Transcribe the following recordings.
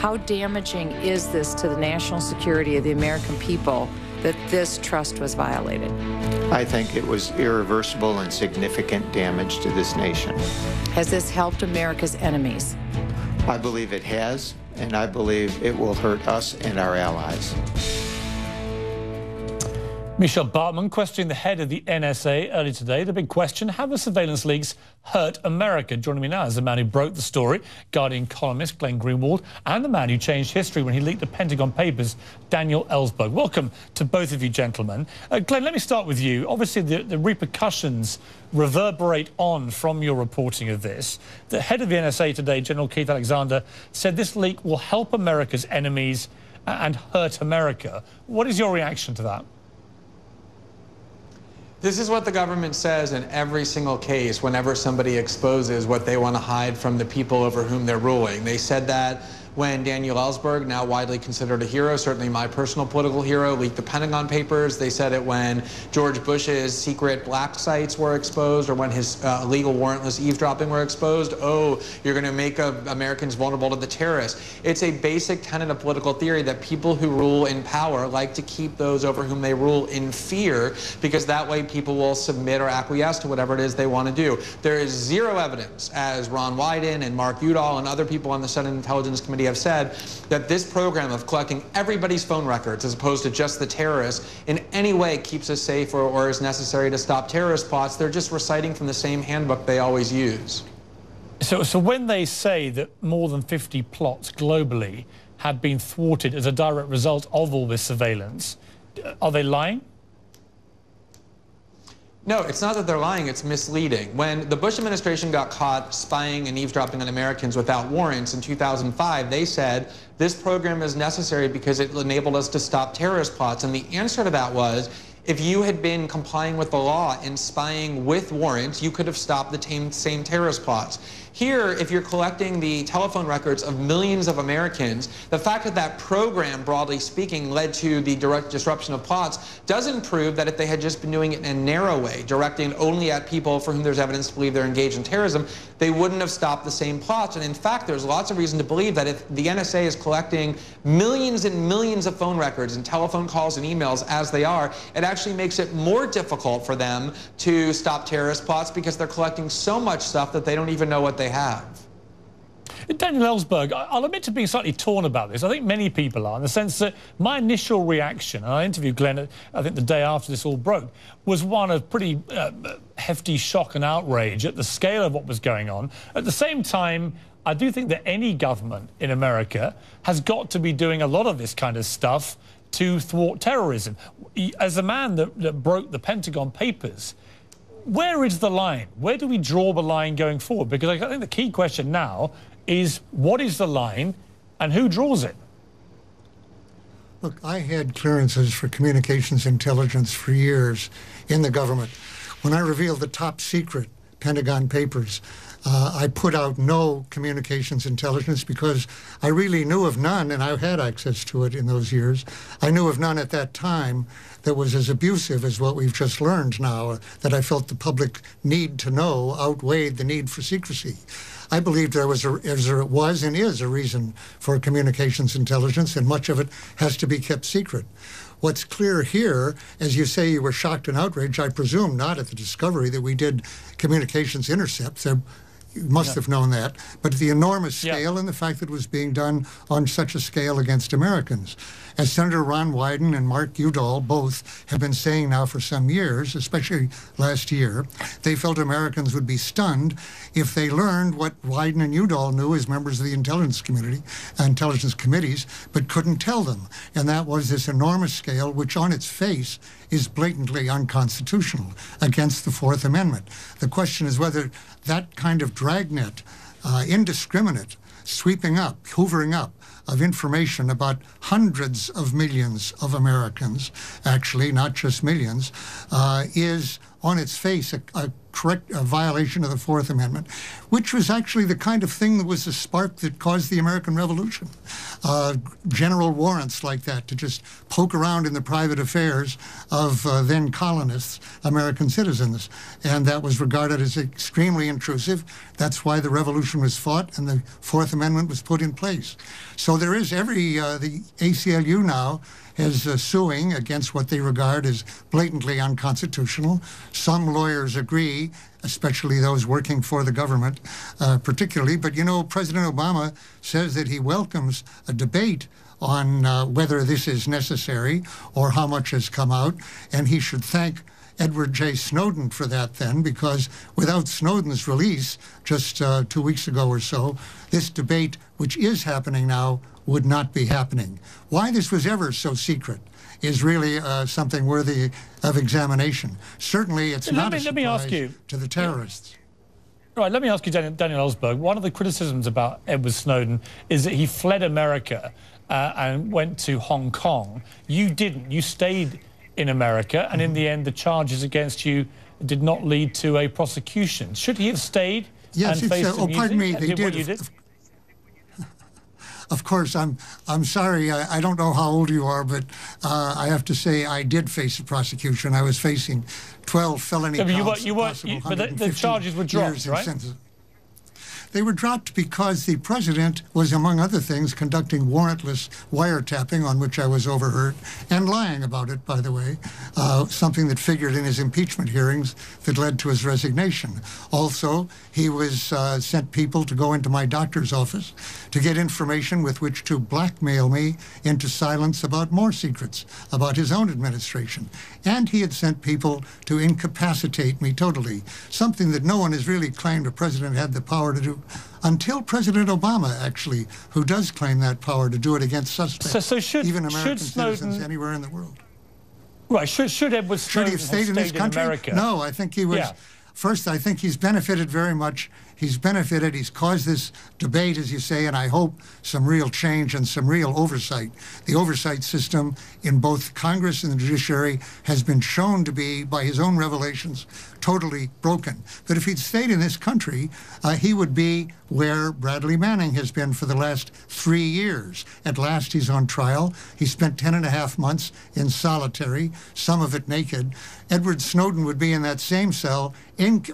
How damaging is this to the national security of the American people that this trust was violated? I think it was irreversible and significant damage to this nation. Has this helped America's enemies? I believe it has, and I believe it will hurt us and our allies. Michelle Bartman questioning the head of the NSA early today. The big question, have the surveillance leaks hurt America? Joining me now is the man who broke the story, Guardian columnist Glenn Greenwald, and the man who changed history when he leaked the Pentagon Papers, Daniel Ellsberg. Welcome to both of you gentlemen. Glenn, let me start with you. Obviously, the repercussions reverberate on from your reporting of this. The head of the NSA today, General Keith Alexander, said this leak will help America's enemies and hurt America. What is your reaction to that? This is what the government says in every single case whenever somebody exposes what they want to hide from the people over whom they're ruling. They said that when Daniel Ellsberg, now widely considered a hero, certainly my personal political hero, leaked the Pentagon Papers. They said it when George Bush's secret black sites were exposed, or when his illegal warrantless eavesdropping were exposed. Oh, you're going to make Americans vulnerable to the terrorists. It's a basic tenet of political theory that people who rule in power like to keep those over whom they rule in fear, because that way people will submit or acquiesce to whatever it is they want to do. There is zero evidence, as Ron Wyden and Mark Udall and other people on the Senate Intelligence Committee have said, that this program of collecting everybody's phone records as opposed to just the terrorists in any way keeps us safe or is necessary to stop terrorist plots. They're just reciting from the same handbook they always use. So when they say that more than 50 plots globally have been thwarted as a direct result of all this surveillance, are they lying? No, it's not that they're lying, it's misleading. When the Bush administration got caught spying and eavesdropping on Americans without warrants in 2005, they said this program is necessary because it enabled us to stop terrorist plots. And the answer to that was, if you had been complying with the law and spying with warrants, you could have stopped the same terrorist plots. Here, if you're collecting the telephone records of millions of Americans, the fact that that program, broadly speaking, led to the direct disruption of plots doesn't prove that if they had just been doing it in a narrow way, directing only at people for whom there's evidence to believe they're engaged in terrorism, they wouldn't have stopped the same plots. And in fact, there's lots of reason to believe that if the NSA is collecting millions and millions of phone records and telephone calls and emails as they are, it actually makes it more difficult for them to stop terrorist plots because they're collecting so much stuff that they don't even know what they have. Daniel Ellsberg, I'll admit to being slightly torn about this. I think many people are, in the sense that my initial reaction, and I interviewed Glenn, I think the day after this all broke, was one of pretty hefty shock and outrage at the scale of what was going on. At the same time, I do think that any government in America has got to be doing a lot of this kind of stuff to thwart terrorism. As a man that broke the Pentagon Papers, where is the line? Where do we draw the line going forward? Because I think the key question now is, what is the line and who draws it? Look, I had clearances for communications intelligence for years in the government. When I revealed the top secret Pentagon Papers, I put out no communications intelligence because I really knew of none, and I had access to it in those years. I knew of none at that time that was as abusive as what we've just learned now, that I felt the public need to know outweighed the need for secrecy. I believed there was and is a reason for communications intelligence, and much of it has to be kept secret. What's clear here, as you say, you were shocked and outraged, I presume not at the discovery that we did communications intercepts. You must have known that, but the enormous scale and the fact that it was being done on such a scale against Americans. As Senator Ron Wyden and Mark Udall both have been saying now for some years, especially last year, they felt Americans would be stunned if they learned what Wyden and Udall knew as members of the intelligence committees, but couldn't tell them. And that was this enormous scale, which on its face is blatantly unconstitutional against the Fourth Amendment. The question is whether that kind of dragnet, indiscriminate, sweeping up, hoovering up of information about hundreds of millions of Americans, actually, not just millions, is on its face a a violation of the Fourth Amendment, which was actually the kind of thing that was the spark that caused the American Revolution. General warrants like that to just poke around in the private affairs of then colonists, American citizens. And that was regarded as extremely intrusive. That's why the revolution was fought and the Fourth Amendment was put in place. So there is the ACLU now is suing against what they regard as blatantly unconstitutional. Some lawyers agree, especially those working for the government, particularly. But, you know, President Obama says that he welcomes a debate on whether this is necessary or how much has come out, and he should thank Edward J. Snowden for that then, because without Snowden's release just 2 weeks ago or so, this debate, which is happening now, would not be happening. Why this was ever so secret is really something worthy of examination. Certainly it's not a surprise to the terrorists. Right, let me ask you, Daniel Ellsberg, one of the criticisms about Edward Snowden is that he fled America and went to Hong Kong. You didn't. You stayed in America, and in the end, the charges against you did not lead to a prosecution. Should he have stayed and faced the pardon me, they did. Of course, I'm sorry. I don't know how old you are, but I have to say I did face a prosecution. I was facing 12 felony counts. But the charges were dropped, right? They were dropped because the president was, among other things, conducting warrantless wiretapping, on which I was overheard, and lying about it, by the way, something that figured in his impeachment hearings that led to his resignation. Also, he was sent people to go into my doctor's office to get information with which to blackmail me into silence about more secrets about his own administration. And he had sent people to incapacitate me totally, something that no one has really claimed a president had the power to do, until President Obama, actually, who does claim that power to do it against suspects, even American citizens anywhere in the world. Right, should Edward Snowden have stayed in this country? America? No, I think he was... Yeah. First, I think he's benefited very much. He's benefited. He's caused this debate, as you say, and I hope some real change and some real oversight. The oversight system in both Congress and the judiciary has been shown to be, by his own revelations, totally broken. But if he'd stayed in this country, he would be where Bradley Manning has been for the last 3 years. At last, he's on trial. He spent 10.5 months in solitary, some of it naked. Edward Snowden would be in that same cell,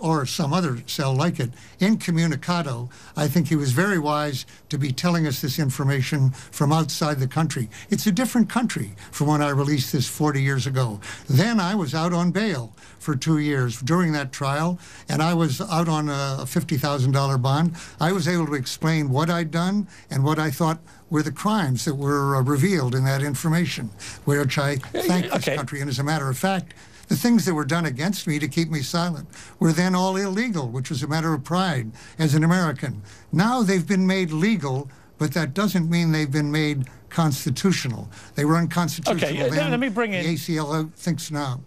or some other cell like it, incommunicado. I think he was very wise to be telling us this information from outside the country. It's a different country from when I released this 40 years ago. Then I was out on bail for 2 years during that trial, and I was out on a $50,000 bond. I was able to explain what I'd done and what I thought were the crimes that were revealed in that information, which I thank this country. And as a matter of fact, the things that were done against me to keep me silent were then all illegal, which was a matter of pride as an American. Now they've been made legal, but that doesn't mean they've been made constitutional. They were unconstitutional then. Let me bring in... The ACLU thinks now.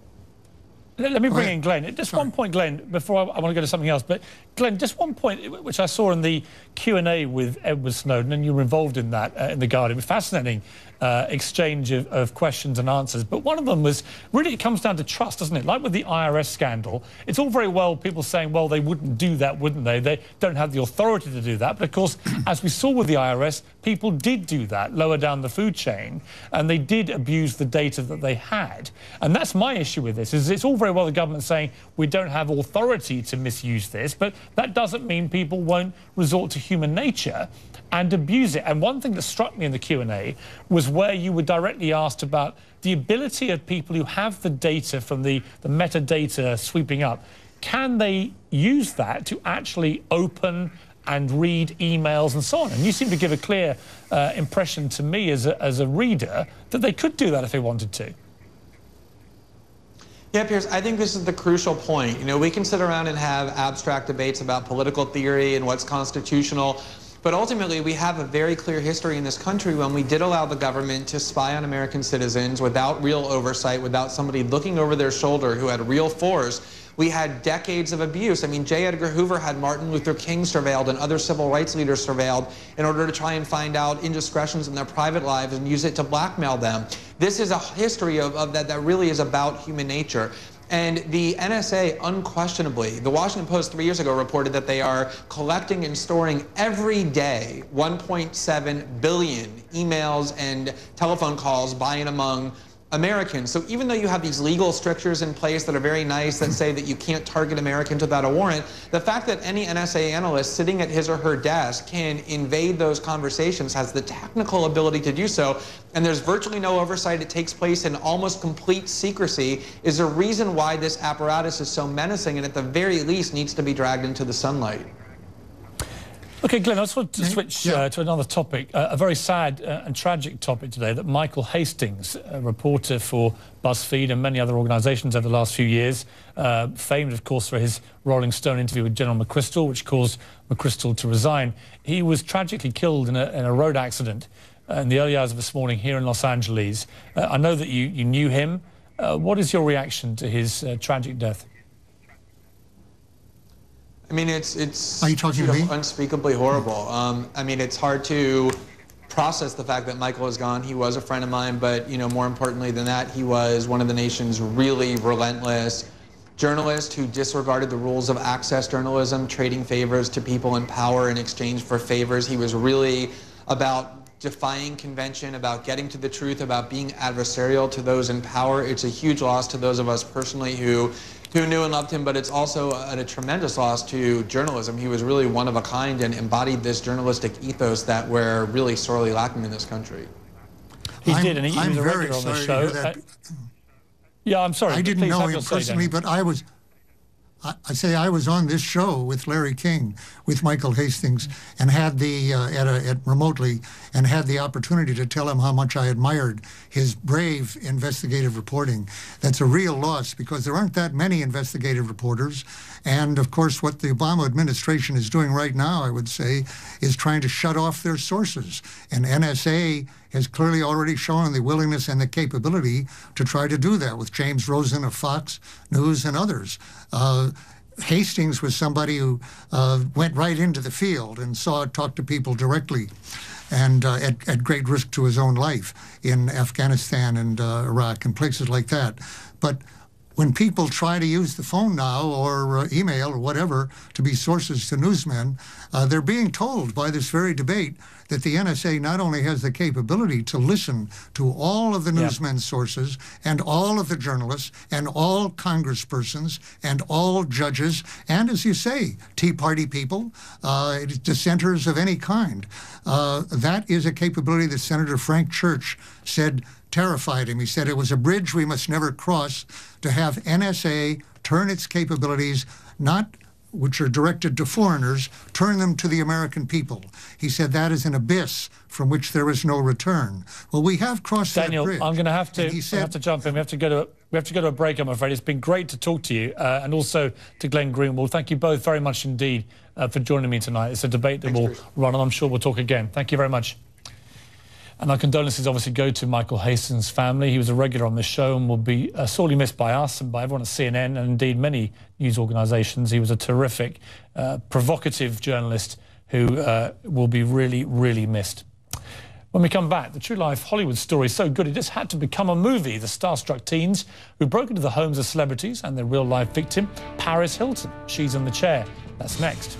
Let me bring in Glenn. Just one point, Glenn, before I want to go to something else. But, Glenn, just one point, which I saw in the Q&A with Edward Snowden, and you were involved in that in The Guardian. Fascinating exchange of questions and answers. But one of them was, really, it comes down to trust, doesn't it? Like with the IRS scandal, it's all very well people saying, well, they wouldn't do that, wouldn't they? They don't have the authority to do that. But, of course, as we saw with the IRS, people did do that lower down the food chain, and they did abuse the data that they had. And that's my issue with this, is it's all very well the government saying we don't have authority to misuse this, but that doesn't mean people won't resort to human nature and abuse it. And one thing that struck me in the Q&A was where you were directly asked about the ability of people who have the data from the metadata sweeping up. Can they use that to actually open and read emails and so on? And you seem to give a clear impression to me as a reader that they could do that if they wanted to. Yeah, Piers, I think this is the crucial point. You know, we can sit around and have abstract debates about political theory and what's constitutional, but ultimately we have a very clear history in this country when we did allow the government to spy on American citizens without real oversight, without somebody looking over their shoulder who had real force. We had decades of abuse. I mean, J. Edgar Hoover had Martin Luther King surveilled and other civil rights leaders surveilled in order to try and find out indiscretions in their private lives and use it to blackmail them. This is a history of that really is about human nature. And the NSA, unquestionably, the Washington Post 3 years ago reported that they are collecting and storing every day 1.7 billion emails and telephone calls by and among Americans. So even though you have these legal strictures in place that are very nice that say that you can't target Americans without a warrant, the fact that any NSA analyst sitting at his or her desk can invade those conversations, has the technical ability to do so, and there's virtually no oversight, it takes place in almost complete secrecy, is a reason why this apparatus is so menacing and at the very least needs to be dragged into the sunlight. OK, Glenn, I just want to switch to another topic, a very sad and tragic topic today, that Michael Hastings, a reporter for BuzzFeed and many other organisations over the last few years, famed, of course, for his Rolling Stone interview with General McChrystal, which caused McChrystal to resign. He was tragically killed in a road accident in the early hours of this morning here in Los Angeles. I know that you knew him. What is your reaction to his tragic death? I mean, it's Are you talking to me? Unspeakably horrible. I mean, it's hard to process the fact that Michael is gone. He was a friend of mine, but, you know, more importantly than that, he was one of the nation's really relentless journalists who disregarded the rules of access journalism, trading favors to people in power in exchange for favors. He was really about defying convention, about getting to the truth, about being adversarial to those in power. It's a huge loss to those of us personally who knew and loved him, but it's also a tremendous loss to journalism. He was really one of a kind and embodied this journalistic ethos that we're really sorely lacking in this country. He did, and he was a very regular on the sorry show. to hear that. Yeah, I'm sorry. I didn't Please know have him your say, personally, Daniel. but I was on this show with Larry King, with Michael Hastings, and had remotely, and had the opportunity to tell him how much I admired his brave investigative reporting. That's a real loss because there aren't that many investigative reporters. And of course, what the Obama administration is doing right now, I would say, is trying to shut off their sources. And NSA has clearly already shown the willingness and the capability to try to do that with James Rosen of Fox News and others. Hastings was somebody who went right into the field and talked to people directly, and at great risk to his own life in Afghanistan and Iraq and places like that. But when people try to use the phone now or email or whatever to be sources to newsmen, they're being told by this very debate that the NSA not only has the capability to listen to all of the newsmen's sources and all of the journalists and all congresspersons and all judges and, as you say, Tea Party people, dissenters of any kind. That is a capability that Senator Frank Church said terrified him. He said it was a bridge we must never cross to have NSA turn its capabilities, which are directed to foreigners, turn them to the American people. He said that is an abyss from which there is no return. Well, we have crossed Daniel, that bridge. I'm going to have to jump in. We have to go to a break, I'm afraid. It's been great to talk to you, and also to Glenn Greenwald. Thank you both very much indeed for joining me tonight. It's a debate that will run, and I'm sure we'll talk again. Thank you very much. And our condolences obviously go to Michael Hastings' family. He was a regular on this show and will be sorely missed by us and by everyone at CNN and indeed many news organisations. He was a terrific, provocative journalist who will be really, really missed. When we come back, the true life Hollywood story is so good it just had to become a movie. The starstruck teens who broke into the homes of celebrities and their real life victim, Paris Hilton. She's in the chair. That's next.